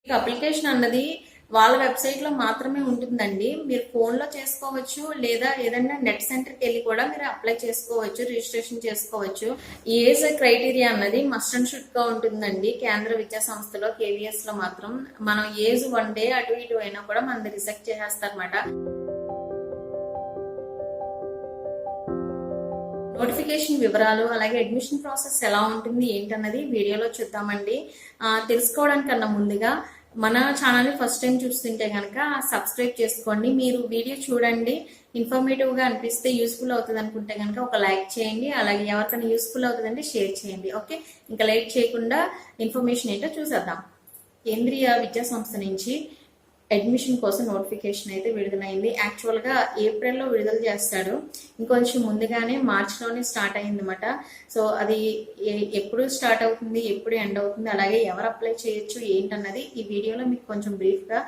Application అన్నది వాళ్ళ website లో మాత్రమే ఉంటుందండి. మీరు ఫోన్ లో చేసుకోవచ్చు, లేదా ఏదైనా నెట్ సెంటర్ కి వెళ్ళి కూడా మీరు అప్లై చేసుకోవచ్చు, రిజిస్ట్రేషన్ చేసుకోవచ్చు. ఏజ్ క్రైటీరియా అన్నది మస్ట్ అండ్ షుడ్ గా ఉంటుందండి. కేంద్ర విద్యా సంస్థలో కేవీఎస్ లో మాత్రం మనం ఏజ్ 1 డే అటు ఇటు అయినా కూడా మనది రిజెక్ట్ చేసేస్తారన్నమాట. నోటిఫికేషన్ వివరాలు అలాగే అడ్మిషన్ ప్రాసెస్ ఎలా ఉంటుంది ఏంటన్నది వీడియోలో చూద్దామండి. తెలుసుకోవడానికన్నా ముందుగా మన ఛానల్ని ఫస్ట్ టైం చూస్తుంటే కనుక సబ్స్క్రైబ్ చేసుకోండి. మీరు వీడియో చూడండి, ఇన్ఫర్మేటివ్గా అనిపిస్తే యూస్ఫుల్ అవుతుంది అనుకుంటే కనుక ఒక లైక్ చేయండి. అలాగే ఎవరికైనా యూస్ఫుల్ అవుతుందంటే షేర్ చేయండి. ఓకే, ఇంకా లేట్ చేయకుండా ఇన్ఫర్మేషన్ ఏంటో చూసేద్దాం. కేంద్రీయ విద్యా సంస్థ నుంచి అడ్మిషన్ కోసం నోటిఫికేషన్ అయితే విడుదలైంది. యాక్చువల్గా ఏప్రిల్లో విడుదల చేస్తాడు, ఇంకొంచెం ముందుగానే మార్చిలోనే స్టార్ట్ అయిందన్నమాట. సో అది ఎప్పుడు స్టార్ట్ అవుతుంది, ఎప్పుడు ఎండ్ అవుతుంది, అలాగే ఎవరు అప్లై చేయొచ్చు ఏంటన్నది ఈ వీడియోలో మీకు కొంచెం బ్రీఫ్గా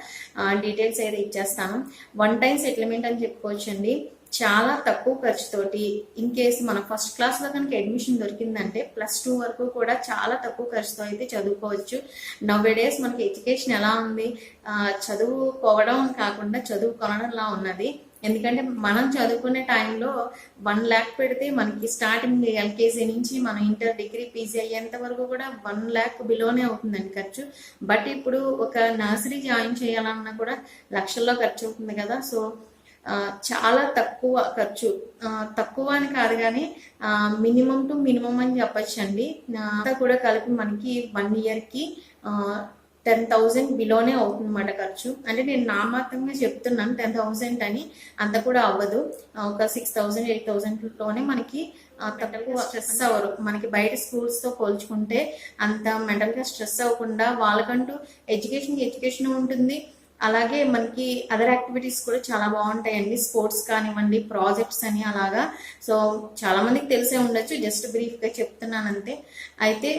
డీటెయిల్స్ అయితే ఇచ్చేస్తాను. 1 టైం సెటిల్మెంట్ అని చెప్పుకోవచ్చు అండి. చాలా తక్కువ ఖర్చుతోటి ఇన్ కేసు మన ఫస్ట్ క్లాస్లో కనుక అడ్మిషన్ దొరికిందంటే +2 వరకు కూడా చాలా తక్కువ ఖర్చుతో అయితే చదువుకోవచ్చు. నవ్వేడేస్ మనకి ఎడ్యుకేషన్ ఎలా ఉంది, చదువుకోవడం కాకుండా చదువుకోవడంలా ఉన్నది. ఎందుకంటే మనం చదువుకునే టైంలో 1 lakh పెడితే మనకి స్టార్టింగ్ ఎల్కేజీ నుంచి మనం ఇంటర్ డిగ్రీ పీజీ అయ్యేంత వరకు కూడా 1 lakh బిలోనే అవుతుందండి ఖర్చు. బట్ ఇప్పుడు ఒక నర్సరీ జాయిన్ చేయాలన్నా కూడా లక్షల్లో ఖర్చు అవుతుంది కదా. సో చాలా తక్కువ ఖర్చు, తక్కువ అని కాదు కానీ మినిమం టు మినిమం అని చెప్పచ్చు అండి. అంతా కూడా కలిపి మనకి 1 yearకి 10,000 బిలోనే అవుతుంది అన్నమాట ఖర్చు. అంటే నేను నామాత్రంగా చెప్తున్నాను 10,000 అని, అంత కూడా అవ్వదు. ఒక 6,000 8,000లోనే మనకి తక్కువ స్ట్రెస్ అవ్వరు. మనకి బయట స్కూల్స్తో పోల్చుకుంటే అంత మెంటల్గా స్ట్రెస్ అవ్వకుండా వాళ్ళకంటూ ఎడ్యుకేషన్ ఉంటుంది. అలాగే మనకి అదర్ యాక్టివిటీస్ కూడా చాలా బాగుంటాయండి. స్పోర్ట్స్ కానివ్వండి, ప్రాజెక్ట్స్ అని అలాగా. సో చాలా మందికి తెలిసే ఉండొచ్చు, జస్ట్ బ్రీఫ్గా చెప్తున్నాను అంతే. అయితే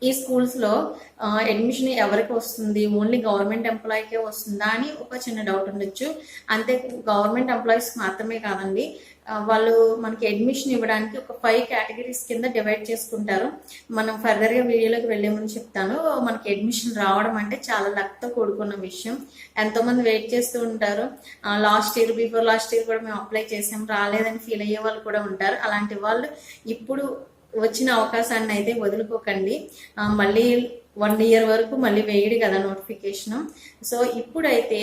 ఈ స్కూల్స్లో అడ్మిషన్ ఎవరికి వస్తుంది, ఓన్లీ గవర్నమెంట్ ఎంప్లాయీకే వస్తుందా అని ఒక చిన్న డౌట్ ఉండొచ్చు. అంతే, గవర్నమెంట్ ఎంప్లాయీస్ మాత్రమే కాదండి. వాళ్ళు మనకి అడ్మిషన్ ఇవ్వడానికి ఒక 5 కేటగిరీస్ కింద డివైడ్ చేసుకుంటారు. మనం ఫర్దర్గా వీడియోలోకి వెళ్ళే ముందు చెప్తాను. మనకి అడ్మిషన్ రావడం అంటే చాలా లక్తో కూడుకున్న విషయం. ఎంతోమంది వెయిట్ చేస్తూ ఉంటారు. బిఫోర్ లాస్ట్ ఇయర్ కూడా మేము అప్లై చేసాం, రాలేదని ఫీల్ అయ్యే వాళ్ళు కూడా ఉంటారు. అలాంటి వాళ్ళు ఇప్పుడు వచ్చిన అవకాశాన్ని అయితే వదులుకోకండి. మళ్ళీ 1 year వరకు మళ్ళీ వేయడు కదా నోటిఫికేషన్. సో ఇప్పుడైతే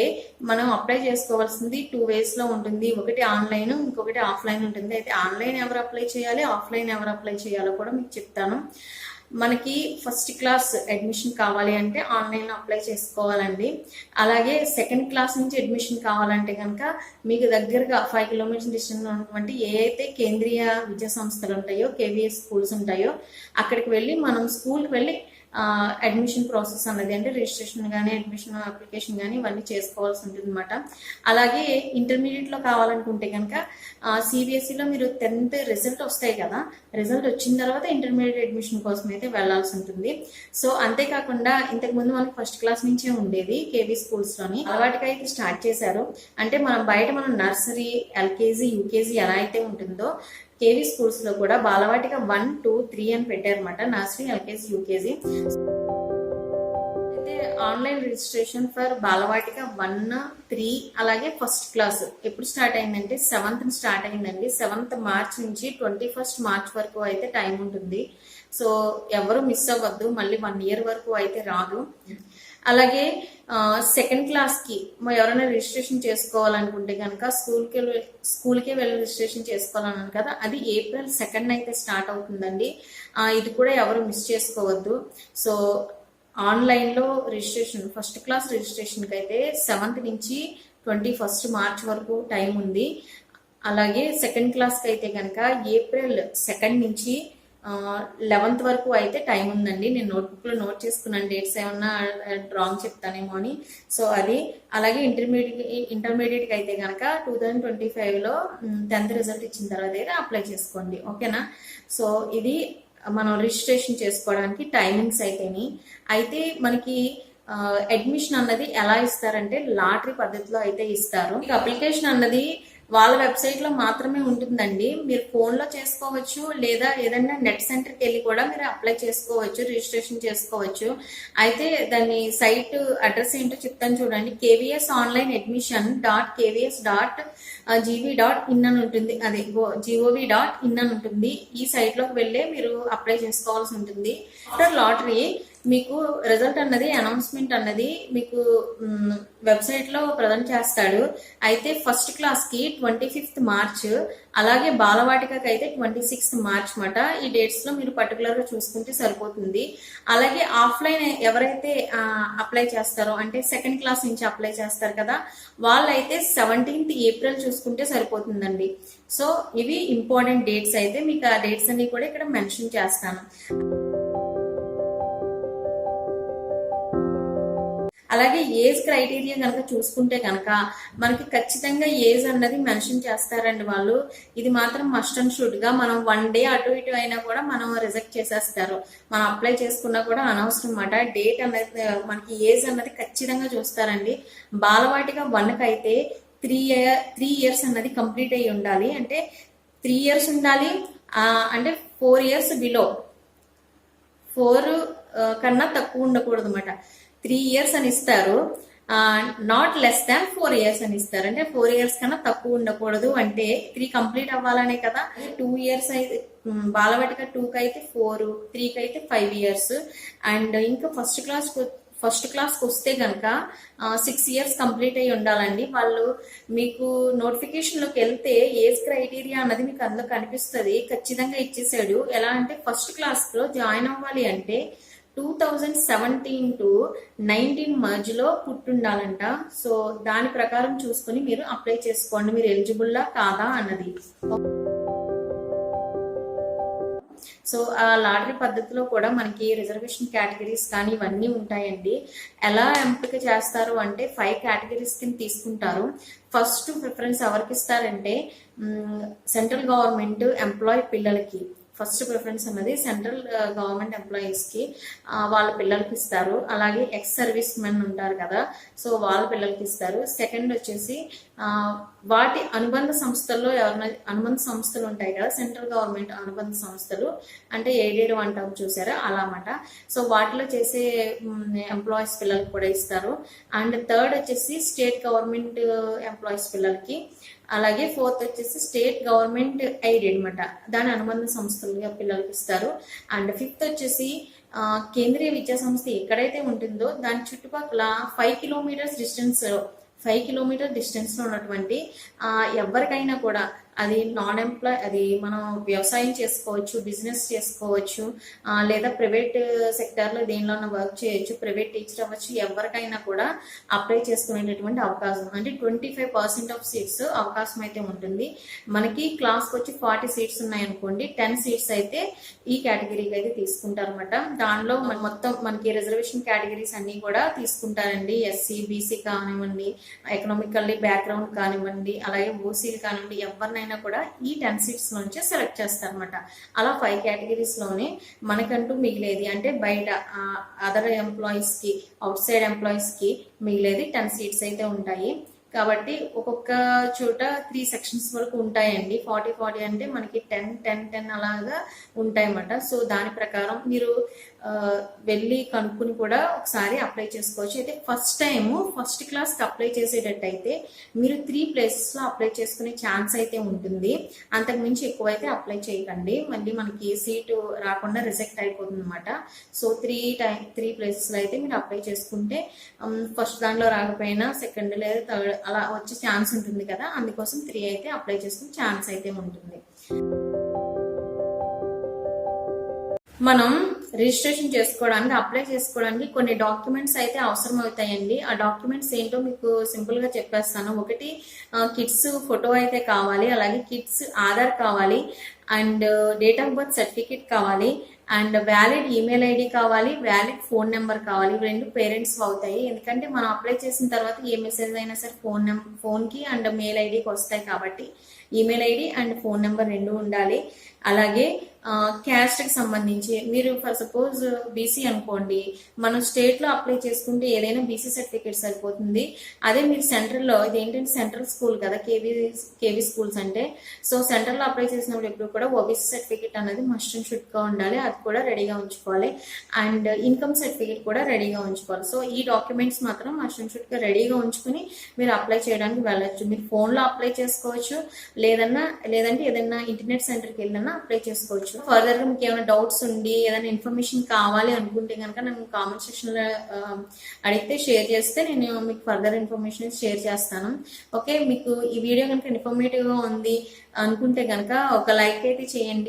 మనం అప్లై చేసుకోవాల్సింది 2 waysలో ఉంటుంది. ఒకటి ఆన్లైన్, ఇంకొకటి ఆఫ్లైన్ ఉంటుంది. అయితే ఆన్లైన్ ఎవరు అప్లై చేయాలి, ఆఫ్లైన్ ఎవరు అప్లై చేయాలో కూడా మీకు చెప్తాను. మనకి ఫస్ట్ క్లాస్ అడ్మిషన్ కావాలి అంటే ఆన్లైన్లో అప్లై చేసుకోవాలండి. అలాగే సెకండ్ క్లాస్ నుంచి అడ్మిషన్ కావాలంటే కనుక మీకు దగ్గరగా 5 kilometers డిస్టెన్స్ ఉన్నటువంటి ఏ అయితే కేంద్రీయ విద్యా సంస్థలు ఉంటాయో, కేవీఎస్ స్కూల్స్ ఉంటాయో అక్కడికి వెళ్ళి మనం స్కూల్కి వెళ్ళి అడ్మిషన్ ప్రాసెస్ అన్నది అంటే రిజిస్ట్రేషన్ కానీ అడ్మిషన్ అప్లికేషన్ కానీ ఇవన్నీ చేసుకోవాల్సి ఉంటుంది అనమాట. అలాగే ఇంటర్మీడియట్లో కావాలనుకుంటే కనుక సిబిఎస్ఈలో మీరు 10th రిజల్ట్ వస్తాయి కదా, రిజల్ట్ వచ్చిన తర్వాత ఇంటర్మీడియట్ అడ్మిషన్ కోసం అయితే వెళ్లాల్సి ఉంటుంది. సో అంతేకాకుండా ఇంతకుముందు మనకి ఫస్ట్ క్లాస్ నుంచే ఉండేది కేవీ స్కూల్స్లోని, అలవాటుగా అయితే స్టార్ట్ చేశారు. అంటే మనం నర్సరీ, ఎల్కేజీ, యూకేజీ ఎలా అయితే ఉంటుందో కేవీ స్కూల్స్ లో కూడా బాలవాటిక 1, 2, 3 అని పెట్టారన్నమాట. Nursery, LKG, UKG. అయితే ఆన్లైన్ రిజిస్ట్రేషన్ ఫర్ బాలవాటిక 1, 3 అలాగే ఫస్ట్ క్లాస్ ఎప్పుడు స్టార్ట్ అయిందంటే 7th స్టార్ట్ అయిందండి. 7th మార్చ్ నుంచి 21st మార్చ్ వరకు అయితే టైం ఉంటుంది. సో ఎవరు మిస్ అవ్వద్దు, మళ్ళీ 1 year వరకు అయితే రాదు. అలాగే సెకండ్ క్లాస్కి ఎవరైనా రిజిస్ట్రేషన్ చేసుకోవాలనుకుంటే కనుక స్కూల్కే వెళ్ళి రిజిస్ట్రేషన్ చేసుకోవాలన్నాను కదా, అది April 2nd అయితే స్టార్ట్ అవుతుందండి. ఇది కూడా ఎవరు మిస్ చేసుకోవద్దు. సో ఆన్లైన్లో రిజిస్ట్రేషన్ ఫస్ట్ క్లాస్ రిజిస్ట్రేషన్కి అయితే 7th నుంచి 21st మార్చ్ వరకు టైం ఉంది. అలాగే సెకండ్ క్లాస్కి అయితే కనుక April 2nd నుంచి 11th వరకు అయితే టైం ఉందండి. నేను నోట్బుక్లో నోట్ చేసుకున్నాను, డేట్స్ ఏమన్నా రాంగ్ చెప్తానేమో అని. సో అది. అలాగే ఇంటర్మీడియట్కి అయితే కనుక 2025లో 10th రిజల్ట్ ఇచ్చిన తర్వాత అయితే అప్లై చేసుకోండి. ఓకేనా. సో ఇది మనం రిజిస్ట్రేషన్ చేసుకోవడానికి టైమింగ్స్ అయితేని. అయితే మనకి అడ్మిషన్ అన్నది ఎలా ఇస్తారంటే లాటరీ పద్ధతిలో అయితే ఇస్తారు. అప్లికేషన్ అన్నది వాళ్ళ వెబ్సైట్ లో మాత్రమే ఉంటుందండి. మీరు ఫోన్ లో చేసుకోవచ్చు, లేదా ఏదైనా నెట్ సెంటర్కి వెళ్ళి కూడా మీరు అప్లై చేసుకోవచ్చు, రిజిస్ట్రేషన్ చేసుకోవచ్చు. అయితే దాని సైట్ అడ్రస్ ఏంటో చెప్తాను చూడండి. kvsonline.admission.kvs.gv.in అని ఉంటుంది, అదే gov.in అని ఉంటుంది. ఈ సైట్ లోకి వెళ్ళి మీరు అప్లై చేసుకోవాల్సి ఉంటుంది. ఆఫ్టర్ లాటరీ మీకు రిజల్ట్ అన్నది, అనౌన్స్మెంట్ అన్నది మీకు వెబ్సైట్ లో ప్రజెంట్ చేస్తాడు. అయితే ఫస్ట్ క్లాస్ కి 25th మార్చ్, అలాగే బాలవాటికకి అయితే 26th మార్చ్ మాట. ఈ డేట్స్ లో మీరు పర్టికులర్ గా చూసుకుంటే సరిపోతుంది. అలాగే ఆఫ్లైన్ ఎవరైతే అప్లై చేస్తారో, అంటే సెకండ్ క్లాస్ నుంచి అప్లై చేస్తారు కదా, వాళ్ళైతే 17th ఏప్రిల్ చూసుకుంటే సరిపోతుందండి. సో ఇవి ఇంపార్టెంట్ డేట్స్. అయితే మీకు ఆ డేట్స్ అన్ని కూడా ఇక్కడ మెన్షన్ చేస్తాను. అలాగే ఏజ్ క్రైటీరియా కనుక చూసుకుంటే కనుక మనకి ఖచ్చితంగా ఏజ్ అన్నది మెన్షన్ చేస్తారండి వాళ్ళు. ఇది మాత్రం మస్ట్ అండ్ షుడ్ గా, మనం 1 డే అటు ఇటు అయినా కూడా మనం రిజెక్ట్ చేసేస్తారు. మనం అప్లై చేసుకున్నా కూడా అనవసరం అన్నమాట. డేట్ అన్నది, మనకి ఏజ్ అన్నది ఖచ్చితంగా చూస్తారండి. బాలవాటిక 1కి అయితే 3 years అన్నది కంప్లీట్ అయ్యి ఉండాలి. అంటే 3 years ఉండాలి, అంటే 4 years బిలో, 4 కన్నా తక్కువ ఉండకూడదు అన్నమాట. 3 years అని ఇస్తారు, నాట్ లెస్ దాన్ 4 years అని ఇస్తారు. అంటే 4 years కన్నా తక్కువ ఉండకూడదు. అంటే 3 కంప్లీట్ అవ్వాలనే కదా. 2 years అయితే బాలవాటిక 2కి అయితే 4, 3కి అయితే 5 years. అండ్ ఇంకా ఫస్ట్ క్లాస్కి వస్తే కనుక 6 years కంప్లీట్ అయ్యి ఉండాలండి. వాళ్ళు మీకు నోటిఫికేషన్లోకి వెళ్తే ఏజ్ క్రైటీరియా అన్నది మీకు అందులో కనిపిస్తుంది. ఖచ్చితంగా ఇచ్చేసాడు. ఎలా అంటే ఫస్ట్ క్లాస్లో జాయిన్ అవ్వాలి అంటే 2017 to 19 మధ్యలో పుట్టుండాలంట. సో దాని ప్రకారం చూసుకుని మీరు అప్లై చేసుకోండి, మీరు ఎలిజిబుల్లా కాదా అన్నది. సో ఆ లాటరీ పద్ధతిలో కూడా మనకి రిజర్వేషన్ కేటగిరీస్ కానీ ఇవన్నీ ఉంటాయండి. ఎలా ఎంపిక చేస్తారు అంటే 5 కేటగిరీస్ కింద తీసుకుంటారు. ఫస్ట్ ప్రిఫరెన్స్ ఎవరికి ఇస్తారంటే సెంట్రల్ గవర్నమెంట్ ఎంప్లాయీ పిల్లలకి ఫస్ట్ ప్రిఫరెన్స్ అన్నది సెంట్రల్ గవర్నమెంట్ ఎంప్లాయీస్ కి, వాళ్ళ పిల్లలకి ఇస్తారు. అలాగే ఎక్స్ సర్వీస్ మెన్ ఉంటారు కదా, సో వాళ్ళ పిల్లలకి ఇస్తారు. సెకండ్ వచ్చేసి వాటి అనుబంధ సంస్థల్లో ఎవరైనా అనుబంధ సంస్థలు ఉంటాయి కదా, సెంట్రల్ గవర్నమెంట్ అనుబంధ సంస్థలు అంటే ఎయిడెడ్ అంటాం చూసారా, అలా అన్నమాట. సో వాటిలో చేసే ఎంప్లాయీస్ పిల్లలకి కూడా ఇస్తారు. అండ్ థర్డ్ వచ్చేసి స్టేట్ గవర్నమెంట్ ఎంప్లాయీస్ పిల్లలకి, అలాగే ఫోర్త్ వచ్చేసి స్టేట్ గవర్నమెంట్ ఎయిడెడ్ అనమాట, దాని అనుబంధ సంస్థలుగా పిల్లలకి ఇస్తారు. అండ్ ఫిఫ్త్ వచ్చేసి కేంద్రీయ విద్యా సంస్థ ఎక్కడైతే ఉంటుందో దాని చుట్టుపక్కల 5 kilometers డిస్టెన్స్ లో ఉన్నటువంటి ఎవరికైనా కూడా, అది నాన్ ఎంప్లాయ్, అది మనం వ్యవసాయం చేసుకోవచ్చు, బిజినెస్ చేసుకోవచ్చు, లేదా ప్రైవేట్ సెక్టార్లో దేనిలోనే వర్క్ చేయొచ్చు, ప్రైవేట్ టీచర్ అవ్వచ్చు, ఎవరికైనా కూడా అప్లై చేసుకునేటటువంటి అవకాశం. అంటే 25% ఆఫ్ సీట్స్ అవకాశం అయితే ఉంటుంది. మనకి క్లాస్కి వచ్చి 40 seats ఉన్నాయనుకోండి, 10 seats అయితే ఈ కేటగిరీకి అయితే తీసుకుంటారు అనమాట. దానిలో మొత్తం మనకి రిజర్వేషన్ కేటగిరీస్ అన్ని కూడా తీసుకుంటారండి. ఎస్సీ, బీసీ కానివ్వండి, ఎకనామికల్లీ బ్యాక్గ్రౌండ్ కానివ్వండి, అలాగే ఓసీలు కానివ్వండి, ఎవరినైనా కూడా ఈ 10 seats నుంచే సెలెక్ట్ చేస్తారనమాట. అలా 5 categories లోనే మనకంటూ మిగిలేది, అంటే బయట అదర్ ఎంప్లాయీస్ కి, అవుట్ సైడ్ ఎంప్లాయీస్ కి మిగిలేది 10 seats అయితే ఉంటాయి. కాబట్టి ఒక్కొక్క చోట 3 sections వరకు ఉంటాయండి. 40 అంటే మనకి 10 అలాగా ఉంటాయన్నమాట. సో దాని ప్రకారం మీరు వెళ్ళి కనుక్కుని కూడా ఒకసారి అప్లై చేసుకోవచ్చు. అయితే ఫస్ట్ క్లాస్కి అప్లై చేసేటట్టయితే మీరు 3 ప్లేసెస్లో అప్లై చేసుకునే ఛాన్స్ అయితే ఉంటుంది. అంతకుమించి ఎక్కువైతే అప్లై చేయకండి, మళ్ళీ మనకి సీటు రాకుండా రిజెక్ట్ అయిపోతుంది అనమాట. సో 3 ప్లేసెస్లో అయితే మీరు అప్లై చేసుకుంటే ఫస్ట్ దాంట్లో రాకపోయినా సెకండ్ లేదా థర్డ్ అలా వచ్చే ఛాన్స్ ఉంటుంది కదా, అందుకోసం 3 అయితే అప్లై చేసుకునే ఛాన్స్ అయితే ఉంటుంది. మనం రిజిస్ట్రేషన్ చేసుకోవడానికి, అప్లై చేసుకోవడానికి కొన్ని డాక్యుమెంట్స్ అయితే అవసరం అవుతాయండి. ఆ డాక్యుమెంట్స్ ఏంటో మీకు సింపుల్ గా చెప్పేస్తాను. ఒకటి కిడ్స్ ఫోటో అయితే కావాలి, అలాగే కిడ్స్ ఆధార్ కావాలి, and date of birth certificate కావాలి, అండ్ వ్యాలిడ్ ఈమెయిల్ ఐడి కావాలి, వ్యాలిడ్ ఫోన్ నెంబర్ కావాలి. ఇవి 2 పేరెంట్స్ అవుతాయి. ఎందుకంటే మనం అప్లై చేసిన తర్వాత ఏ మెసేజ్ అయినా సరే ఫోన్ కి అండ్ మెయిల్ ఐడికి వస్తాయి కాబట్టి email ID and phone number 2 ఉండాలి. అలాగే క్యాస్ట్ కి సంబంధించి మీరు ఫర్ సపోజ్ బీసీ అనుకోండి, మనం స్టేట్ లో అప్లై చేసుకుంటే ఏదైనా బీసీ సర్టిఫికేట్ సరిపోతుంది. అదే మీరు సెంట్రల్ లో, ఇది ఏంటంటే సెంట్రల్ స్కూల్ కదా, కేవీ స్కూల్స్ అంటే, సో సెంట్రల్ లో అప్లై చేసినప్పుడు ఎప్పుడు కూడా ఓబీసీ సర్టిఫికేట్ అనేది మస్ట్ అండ్ షుడ్ గా ఉండాలి, అది కూడా రెడీగా ఉంచుకోవాలి. అండ్ ఇన్కమ్ సర్టిఫికేట్ కూడా రెడీగా ఉంచుకోవాలి. సో ఈ డాక్యుమెంట్స్ మాత్రం మస్ట్ అండ్ షుడ్ గా రెడీగా ఉంచుకుని మీరు అప్లై చేయడానికి వెళ్ళొచ్చు. మీరు ఫోన్ లో అప్లై చేసుకోవచ్చు, లేదంటే ఏదైనా ఇంటర్నెట్ సెంటర్కి వెళ్ళినా అప్లై చేసుకోవచ్చు. ఫర్దర్ గా మీకు ఏమైనా డౌట్స్ ఉండి ఏదైనా ఇన్ఫర్మేషన్ కావాలి అనుకుంటే కనుక నన్ను కామెంట్ సెక్షన్ లో అడిగితే షేర్ చేస్తే నేను మీకు ఫర్దర్ ఇన్ఫర్మేషన్ షేర్ చేస్తాను. ఓకే, మీకు ఈ వీడియో కనుక ఇన్ఫర్మేటివ్ గా ఉంది అనుకుంటే కనుక ఒక లైక్ అయితే చేయండి.